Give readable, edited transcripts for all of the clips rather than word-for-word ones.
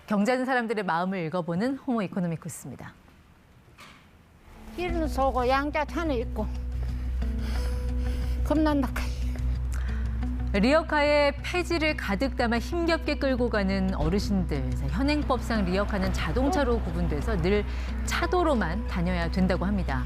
경제하는 사람들의 마음을 읽어보는 호모 이코노미쿠스입니다. 길은 서고 양자 산에 있고 겁난다. 리어카에 폐지를 가득 담아 힘겹게 끌고 가는 어르신들. 현행법상 리어카는 자동차로 구분돼서 늘 차도로만 다녀야 된다고 합니다.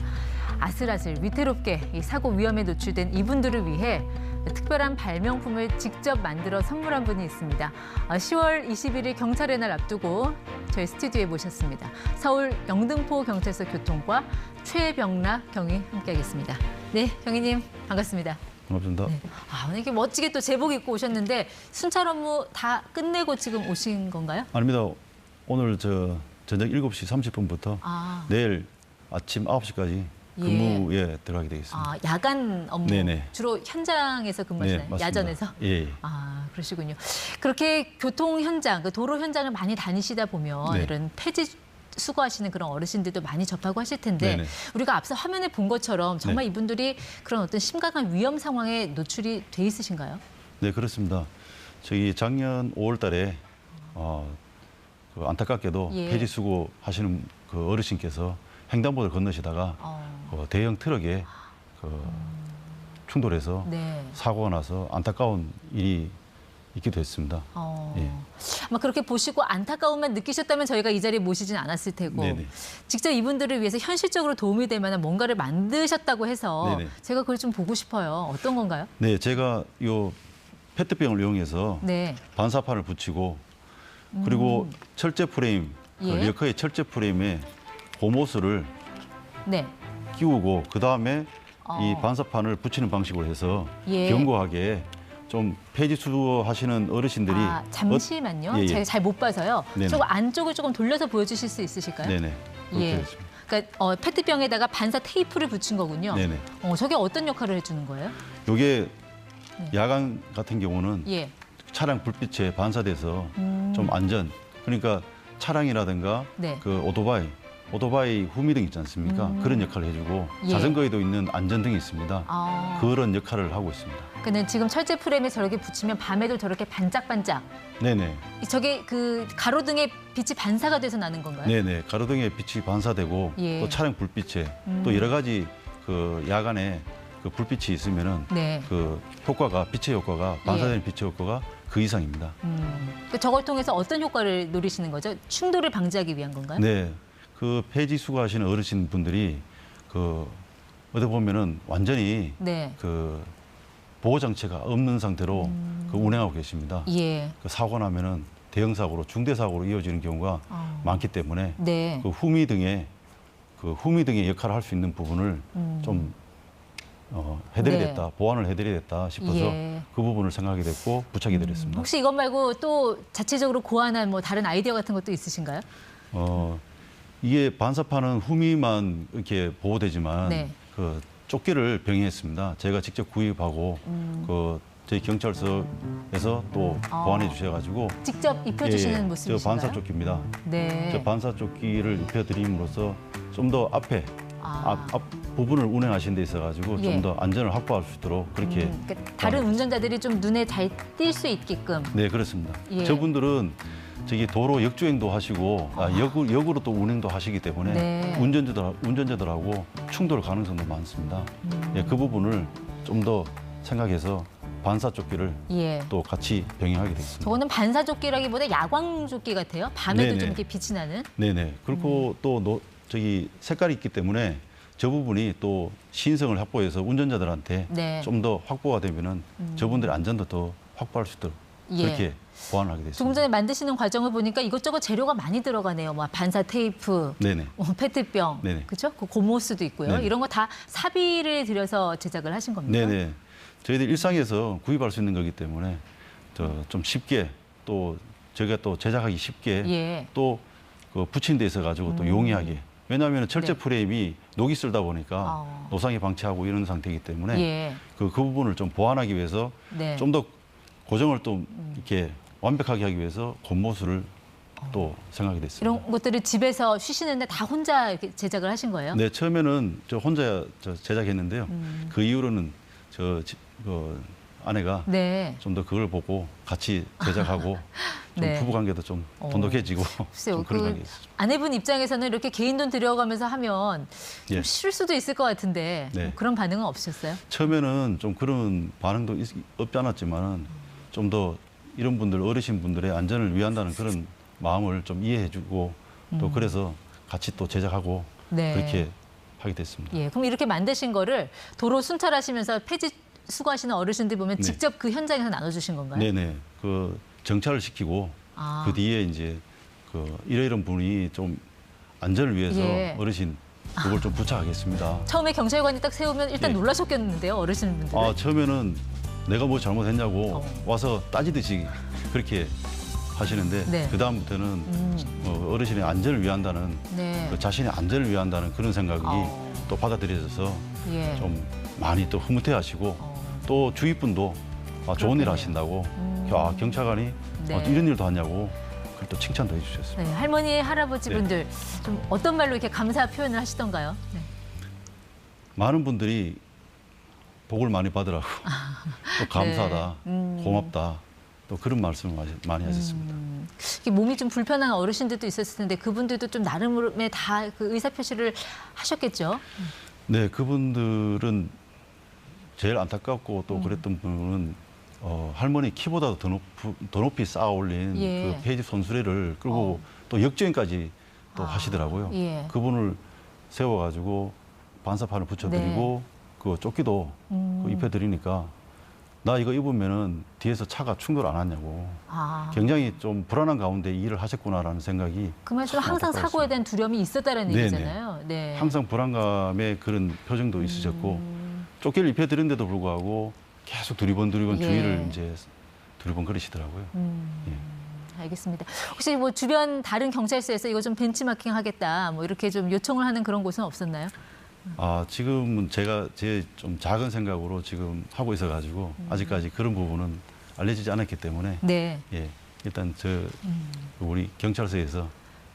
아슬아슬 위태롭게 이 사고 위험에 노출된 이분들을 위해 특별한 발명품을 직접 만들어 선물한 분이 있습니다. 10월 21일 경찰의 날 앞두고 저희 스튜디오에 모셨습니다. 서울 영등포 경찰서 교통과 최병락 경위 함께하겠습니다. 네, 경위님 반갑습니다. 반갑습니다. 네. 오늘 이렇게 멋지게 또 제복 입고 오셨는데 순찰 업무 다 끝내고 지금 오신 건가요? 아닙니다. 오늘 저녁 7시 30분부터 내일 아침 9시까지 근무에 들어가게 되겠습니다. 야간 업무. 네네. 주로 현장에서 근무하시나요? 네, 야전에서? 예. 그러시군요. 그렇게 교통 현장, 그 도로 현장을 많이 다니시다 보면 네. 이런 폐지 수거하시는 그런 어르신들도 많이 접하고 하실 텐데 네네. 우리가 앞서 화면에 본 것처럼 정말 네. 이분들이 그런 어떤 심각한 위험 상황에 노출이 돼 있으신가요? 네, 그렇습니다. 저희 작년 5월 달에 그 안타깝게도 예. 폐지 수거 하시는 그 어르신께서 횡단보도를 건너시다가 대형 트럭에 충돌해서 네. 사고가 나서 안타까운 일이 있기도 했습니다. 예. 아마 그렇게 보시고 안타까움만 느끼셨다면 저희가 이 자리에 모시진 않았을 테고 네네. 직접 이분들을 위해서 현실적으로 도움이 될 만한 뭔가를 만드셨다고 해서 네네. 제가 그걸 좀 보고 싶어요. 어떤 건가요? 네, 제가 요 페트병을 이용해서 네. 반사판을 붙이고 그리고 철제 프레임, 그 예. 리어카의 철제 프레임에 고무호스를 네. 끼우고 그 다음에 이 반사판을 붙이는 방식으로 해서 예. 견고하게 좀 폐지 수거하시는 어르신들이 잠시만요. 예, 예. 제가 잘 못 봐서요. 네네. 조금 안쪽을 조금 돌려서 보여주실 수 있으실까요? 네네 그렇게 예. 됐습니다. 그러니까 페트병에다가 반사 테이프를 붙인 거군요. 네네. 저게 어떤 역할을 해주는 거예요? 요게 네. 야간 같은 경우는 예. 차량 불빛에 반사돼서 좀 안전, 그러니까 차량이라든가 네. 그 오토바이 후미등 있지 않습니까? 그런 역할을 해주고 예. 자전거에도 있는 안전등이 있습니다. 그런 역할을 하고 있습니다. 그는 지금 철제 프레임에 저렇게 붙이면 밤에도 저렇게 반짝반짝. 네네. 저게 그 가로등에 빛이 반사가 돼서 나는 건가요? 네네. 가로등에 빛이 반사되고 예. 또 차량 불빛에 또 여러 가지 그 야간에 그 불빛이 있으면은 네. 그 효과가 빛의 효과가 반사되는 빛의 효과가 그 이상입니다. 저걸 통해서 어떤 효과를 노리시는 거죠? 충돌을 방지하기 위한 건가요? 네. 그 폐지 수거하시는 어르신 분들이 그 어디 보면은 완전히 네. 그 보호 장치가 없는 상태로 그 운행하고 계십니다. 예. 그 사고 나면은 대형 사고로 중대 사고로 이어지는 경우가 많기 때문에 네. 그 후미등의 역할을 할 수 있는 부분을 좀 해드리겠다, 네. 보완을 해드리겠다 싶어서 예. 그 부분을 생각하게 됐고 부착해 드렸습니다. 혹시 이것 말고 또 자체적으로 고안한 뭐 다른 아이디어 같은 것도 있으신가요? 이게 반사판은 후미만 이렇게 보호되지만 네. 그 조끼를 병행했습니다. 제가 직접 구입하고 그 저희 경찰서에서 또 보완해 주셔가지고 직접 입혀주시는 모습이신가요? 저 반사 조끼입니다. 네. 저 반사 조끼를 입혀드림으로써 좀 더 앞에 앞 부분을 운행하시는 데 있어가지고 예. 좀 더 안전을 확보할 수 있도록 그렇게 그러니까 다른 운전자들이 좀 눈에 잘 띌 수 있게끔. 네, 그렇습니다. 예. 저분들은 저기 도로 역주행도 하시고 역으로 또 운행도 하시기 때문에 네. 운전자들하고 충돌 가능성도 많습니다. 예, 그 부분을 좀 더 생각해서 반사 조끼를 예. 또 같이 병행하게 됐습니다. 저거는 반사 조끼라기보다 야광 조끼 같아요. 밤에도 네네. 좀 이렇게 빛이 나는. 네네. 그리고 또 저기 색깔이 있기 때문에 저 부분이 또 신성을 확보해서 운전자들한테 네. 좀 더 확보가 되면은 저분들의 안전도 더 확보할 수 있도록 예. 그렇게 보완하게 조금 됐습니다. 전에 만드시는 과정을 보니까 이것저것 재료가 많이 들어가네요. 뭐 반사 테이프, 네네. 페트병, 네네. 그렇죠? 그 고무호스도 있고요. 네네. 이런 거 다 사비를 들여서 제작을 하신 겁니까? 네네. 저희들 일상에서 구입할 수 있는 거기 때문에 좀 쉽게 또 저희가 또 제작하기 쉽게 예. 또 그 붙인 데 있어 가지고 또 용이하게. 왜냐하면 철제 네. 프레임이 녹이 쓸다 보니까 노상에 방치하고 이런 상태이기 때문에 예. 그 부분을 좀 보완하기 위해서 네. 좀 더 고정을 또 이렇게 완벽하게 하기 위해서 고무호스를 또 생각이 됐습니다. 이런 것들을 집에서 쉬시는데 다 혼자 이렇게 제작을 하신 거예요? 네, 처음에는 저 혼자 제작했는데요. 그 이후로는 아내가 네. 좀 더 그걸 보고 같이 제작하고 좀 네. 부부관계도 좀 돈독해지고 글쎄요, 좀 그런 그 관계 있습니다. 아내분 입장에서는 이렇게 개인 돈 들여가면서 하면 좀 예. 싫을 수도 있을 것 같은데 네. 그런 반응은 없으셨어요? 처음에는 좀 그런 반응도 없지 않았지만은 좀 더 이런 분들 어르신 분들의 안전을 위한다는 그런 마음을 좀 이해해주고 또 그래서 같이 또 제작하고 네. 그렇게 하게 됐습니다. 예, 그럼 이렇게 만드신 거를 도로 순찰하시면서 폐지 수거하시는 어르신들 보면 네. 직접 그 현장에서 나눠주신 건가요? 네네. 그 정찰을 시키고 아. 그 뒤에 이제 그 이런 분이 좀 안전을 위해서 예. 어르신 그걸 좀 부착하겠습니다. 처음에 경찰관이 딱 세우면 일단 네. 놀라셨겠는데요, 어르신분들은. 아 처음에는 내가 뭐 잘못했냐고 와서 따지듯이 그렇게 하시는데 네. 그 다음부터는 어르신의 안전을 위한다는 네. 그 자신의 안전을 위한다는 그런 생각이 또 받아들여져서 예. 좀 많이 또 흐뭇해하시고 또 주위 분도 아, 좋은 일 하신다고 아, 경찰관이 네. 이런 일도 하냐고 그걸 또 칭찬도 해주셨습니다. 네, 할머니, 할아버지 분들 좀 어떤 말로 이렇게 감사 표현을 하시던가요? 네. 많은 분들이 복을 많이 받으라고 또 감사하다, 고맙다 또 그런 말씀을 많이 하셨습니다. 이게 몸이 좀 불편한 어르신들도 있었을 텐데 그분들도 좀 나름의 다 그 의사 표시를 하셨겠죠? 네, 그분들은 제일 안타깝고 또 그랬던 분은 할머니 키보다도 더 높이 쌓아 올린 예. 그 폐지 손수레를 끌고 또 역주행까지 또 하시더라고요. 예. 그분을 세워가지고 반사판을 붙여드리고 그 조끼도 그 입혀드리니까 나 이거 입으면은 뒤에서 차가 충돌 안 하냐고 아, 굉장히 좀 불안한 가운데 이 일을 하셨구나라는 생각이 그 말씀은 참 항상 안타까웠습니다. 사고에 대한 두려움이 있었다는 네네. 얘기잖아요. 네. 항상 불안감의 그런 표정도 있으셨고 조끼를 입혀드렸는데도 불구하고 계속 두리번 예. 주위를 이제 두리번거리시더라고요. 알겠습니다. 혹시 뭐 주변 다른 경찰서에서 이거 좀 벤치마킹 하겠다, 뭐 이렇게 좀 요청을 하는 그런 곳은 없었나요? 아 지금은 제가 제 좀 작은 생각으로 지금 하고 있어가지고 아직까지 그런 부분은 알려지지 않았기 때문에 네. 예 일단 우리 경찰서에서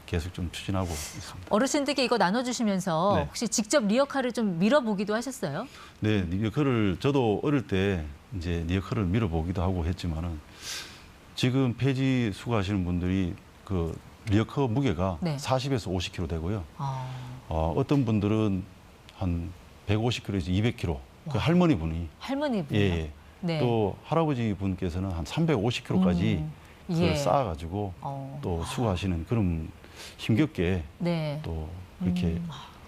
계속 좀 추진하고 있습니다. 어르신들께 이거 나눠주시면서 네. 혹시 직접 리어카를 좀 밀어보기도 하셨어요? 네, 리어커를 저도 어릴 때 이제 리어커를 밀어보기도 하고 했지만은 지금 폐지 수거하시는 분들이 그 리어커 무게가 네. 40에서 50kg 되고요. 아, 어떤 분들은 한 150kg에서 200kg. 그 할머니 분이 할머니 분요? 예. 네. 또 할아버지 분께서는 한 350kg까지 그걸 예. 쌓아가지고 또 수거하시는 그런 힘겹게 네. 또 그렇게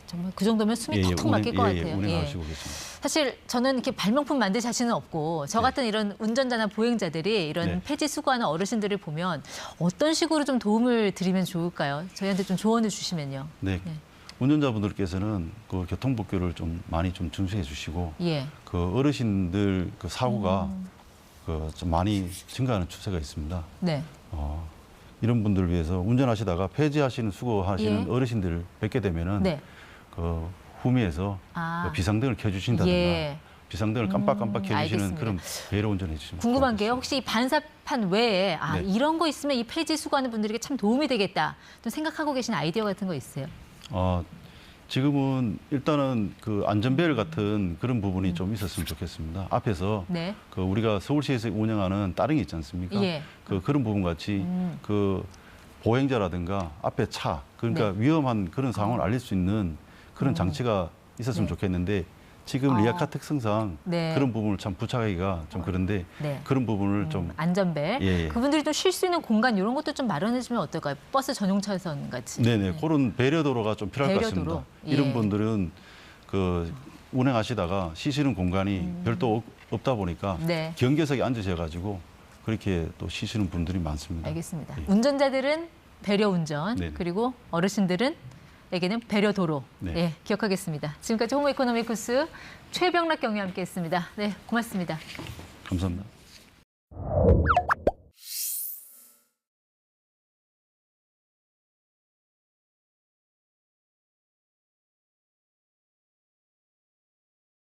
정말 그 정도면 숨이 턱턱 막힐 것 같아요. 운행하시고 계십니다. 사실 저는 이렇게 발명품 만들 자신은 없고 저 같은 이런 운전자나 보행자들이 이런 네. 폐지 수거하는 어르신들을 보면 어떤 식으로 좀 도움을 드리면 좋을까요? 저희한테 좀 조언을 주시면요. 네. 네. 운전자분들께서는 그 교통법규를 좀 많이 좀 준수해 주시고 예. 그 어르신들 그 사고가 그 좀 많이 증가하는 추세가 있습니다. 네. 이런 분들을 위해서 운전하시다가 폐지하시는 수거하시는 예. 어르신들 뵙게 되면은 네. 그 후미에서 아. 그 비상등을 켜주신다든가 예. 비상등을 깜빡깜빡 켜주시는 알겠습니다. 그런 배려 운전해 주시면 궁금한 게요. 좋겠습니다. 혹시 이 반사판 외에 네. 이런 거 있으면 이 폐지 수거하는 분들에게 참 도움이 되겠다. 좀 생각하고 계신 아이디어 같은 거 있어요? 지금은 일단은 그 안전벨 같은 그런 부분이 좀 있었으면 좋겠습니다. 앞에서 네. 그 우리가 서울시에서 운영하는 따릉이 있지 않습니까? 예. 그런 부분 같이 그 보행자라든가 앞에 차 그러니까 네. 위험한 그런 상황을 알릴 수 있는 그런 장치가 있었으면 네. 좋겠는데 지금 리아카 특성상 네. 그런 부분을 참 부착하기가 좀 그런데 네. 그런 부분을 좀 안전벨. 예. 그분들이 좀 쉴 수 있는 공간 이런 것도 좀 마련해주면 어떨까요? 버스 전용 차선 같이. 네네 그런 배려도로가 좀 필요할 것 배려도로. 같습니다. 예. 이런 분들은 그 운행하시다가 쉬시는 공간이 별도 없다 보니까 네. 경계석에 앉으셔가지고 그렇게 또 쉬시는 분들이 많습니다. 알겠습니다. 예. 운전자들은 배려 운전, 네. 그리고 어르신들은 에게는 배려 도로. 네. 예, 기억하겠습니다. 지금까지 호모 이코노미쿠스 최병락 경위와 함께했습니다. 네, 고맙습니다. 감사합니다.